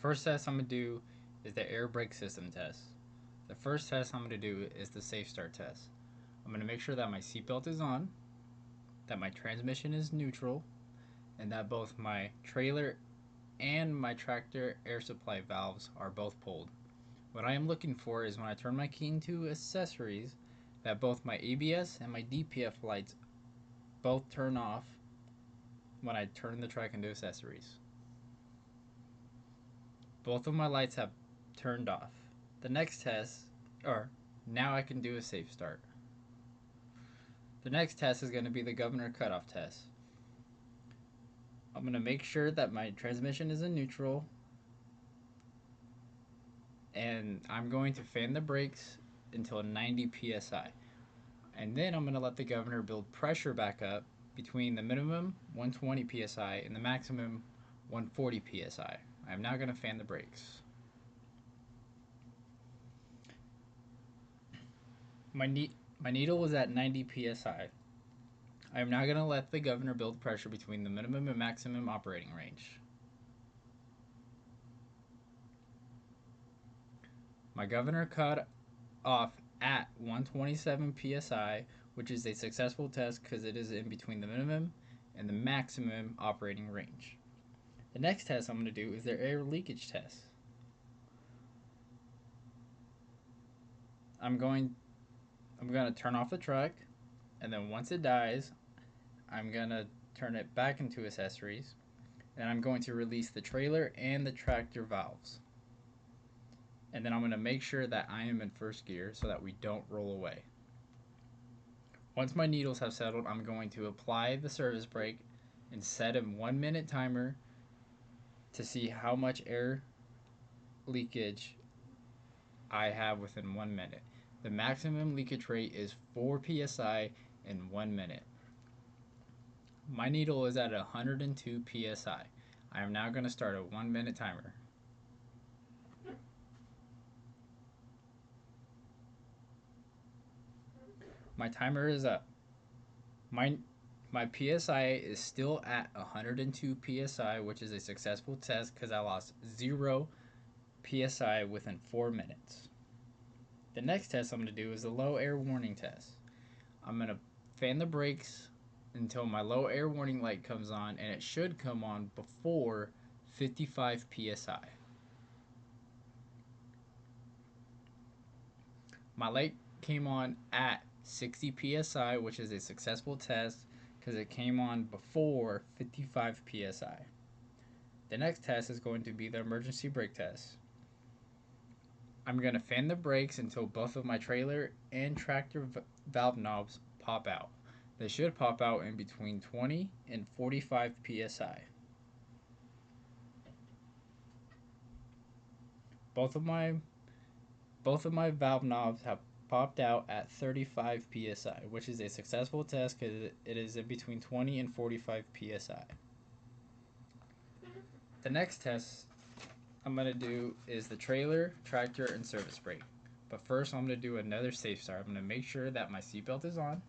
First test I'm going to do is the air brake system test. The first test I'm going to do is the safe start test. I'm going to make sure that my seatbelt is on, that my transmission is neutral, and that both my trailer and my tractor air supply valves are both pulled. What I am looking for is when I turn my key into accessories, that both my ABS and my DPF lights both turn off when I turn the truck into accessories. Both of my lights have turned off. The next test, or now I can do a safe start. The next test is going to be the governor cutoff test. I'm going to make sure that my transmission is in neutral, and I'm going to fan the brakes until 90 psi. And then I'm going to let the governor build pressure back up between the minimum 120 psi and the maximum 140 psi. I'm now going to fan the brakes. My needle was at 90 psi. I am now going to let the governor build pressure between the minimum and maximum operating range. My governor cut off at 127 psi, which is a successful test because it is in between the minimum and the maximum operating range. The next test I'm going to do is their air leakage test. I'm going to turn off the truck, and then once it dies, I'm going to turn it back into accessories, and I'm going to release the trailer and the tractor valves. And then I'm going to make sure that I am in first gear so that we don't roll away. Once my needles have settled, I'm going to apply the service brake and set a 1 minute timer to see how much air leakage I have within 1 minute. The maximum leakage rate is 4 psi in 1 minute. My needle is at 102 psi. I am now going to start a 1 minute timer. My timer is up. My PSI is still at 102 PSI, which is a successful test because I lost 0 PSI within 4 minutes. The next test I'm going to do is the low air warning test. I'm going to fan the brakes until my low air warning light comes on, and it should come on before 55 PSI. My light came on at 60 PSI, which is a successful test because it came on before 55 PSI. The next test is going to be the emergency brake test. I'm going to fan the brakes until both of my trailer and tractor valve knobs pop out. They should pop out in between 20 and 45 PSI. Both of my valve knobs have popped out at 35 PSI, which is a successful test because it is in between 20 and 45 PSI. The next test I'm going to do is the trailer, tractor, and service brake. But first I'm going to do another safe start. I'm going to make sure that my seatbelt is on,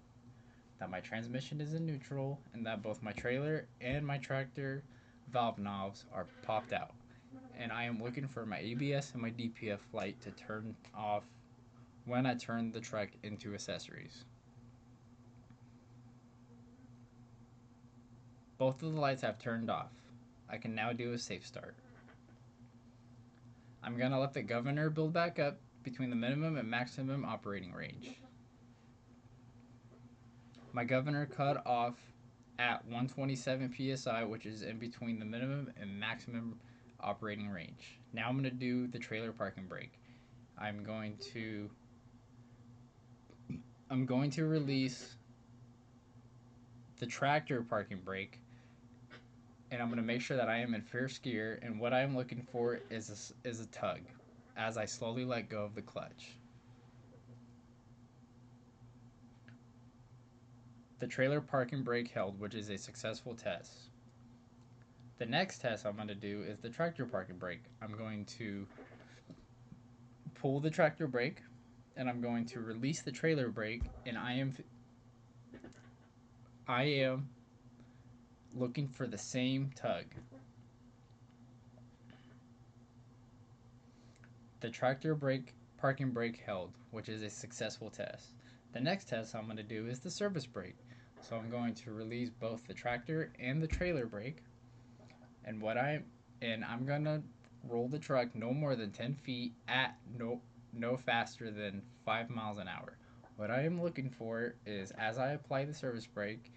that my transmission is in neutral, and that both my trailer and my tractor valve knobs are popped out. And I am looking for my ABS and my DPF light to turn off when I turn the truck into accessories. Both of the lights have turned off. I can now do a safe start. I'm going to let the governor build back up between the minimum and maximum operating range. My governor cut off at 127 psi, which is in between the minimum and maximum operating range. Now I'm going to do the trailer parking brake. I'm going to release the tractor parking brake, and I'm going to make sure that I am in first gear, and what I am looking for is a tug as I slowly let go of the clutch. The trailer parking brake held, which is a successful test. The next test I'm going to do is the tractor parking brake. I'm going to pull the tractor brake, and I'm going to release the trailer brake, and I am looking for the same tug. The tractor brake parking brake held, which is a successful test. The next test I'm going to do is the service brake. So I'm going to release both the tractor and the trailer brake, and I'm going to roll the truck no more than 10 feet at no faster than 5 miles an hour. What I am looking for is, as I apply the service brake,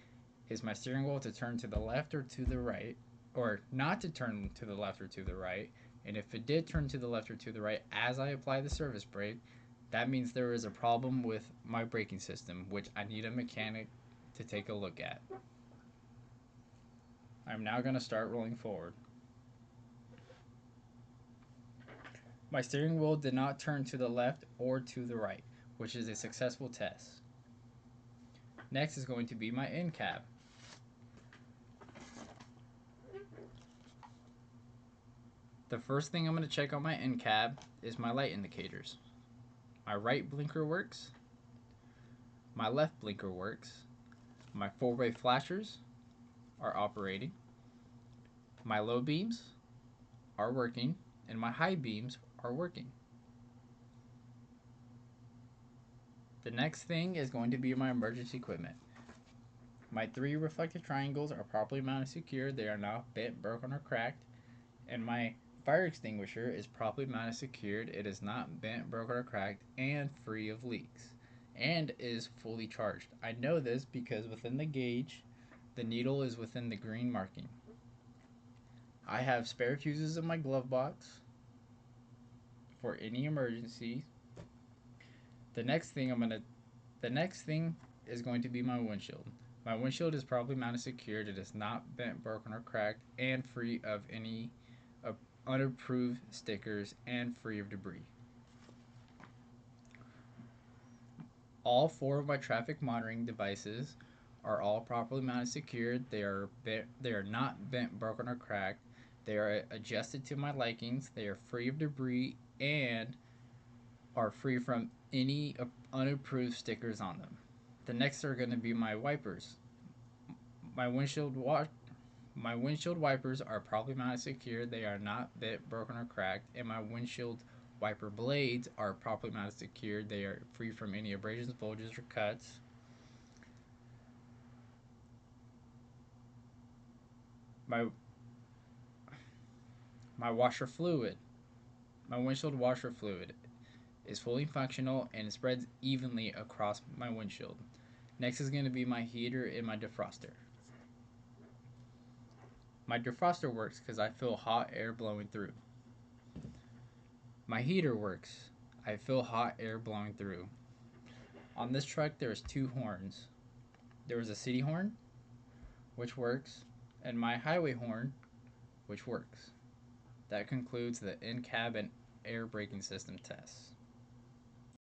is my steering wheel to turn to the left or to the right, or not to turn to the left or to the right. And if it did turn to the left or to the right as I apply the service brake, that means there is a problem with my braking system, which I need a mechanic to take a look at. I'm now going to start rolling forward. My steering wheel did not turn to the left or to the right, which is a successful test. Next is going to be my end cab. The first thing I'm going to check on my end cab is my light indicators. My right blinker works, my left blinker works, my four-way flashers are operating, my low beams are working, and my high beams are working. The next thing is going to be my emergency equipment. My 3 reflective triangles are properly mounted secured. They are not bent, broken, or cracked. And my fire extinguisher is properly mounted secured. It is not bent, broken, or cracked, and free of leaks, and is fully charged. I know this because within the gauge, the needle is within the green marking. I have spare fuses in my glove box for any emergency. The next thing is going to be my windshield. My windshield is properly mounted secured. It is not bent, broken, or cracked, and free of any unapproved stickers and free of debris. All 4 of my traffic monitoring devices are all properly mounted secured. They are not bent, broken, or cracked. They are adjusted to my likings. They are free of debris and are free from any unapproved stickers on them. The next are going to be my wipers. My windshield wipers are properly mounted secure. They are not bent, broken, or cracked. And my windshield wiper blades are properly mounted secured. They are free from any abrasions, bulges, or cuts. My washer fluid. My windshield washer fluid is fully functional and it spreads evenly across my windshield. Next is going to be my heater and my defroster. My defroster works because I feel hot air blowing through. My heater works. I feel hot air blowing through. On this truck, there's 2 horns. There is a city horn, which works, and my highway horn, which works. That concludes the in-cab and air braking system tests.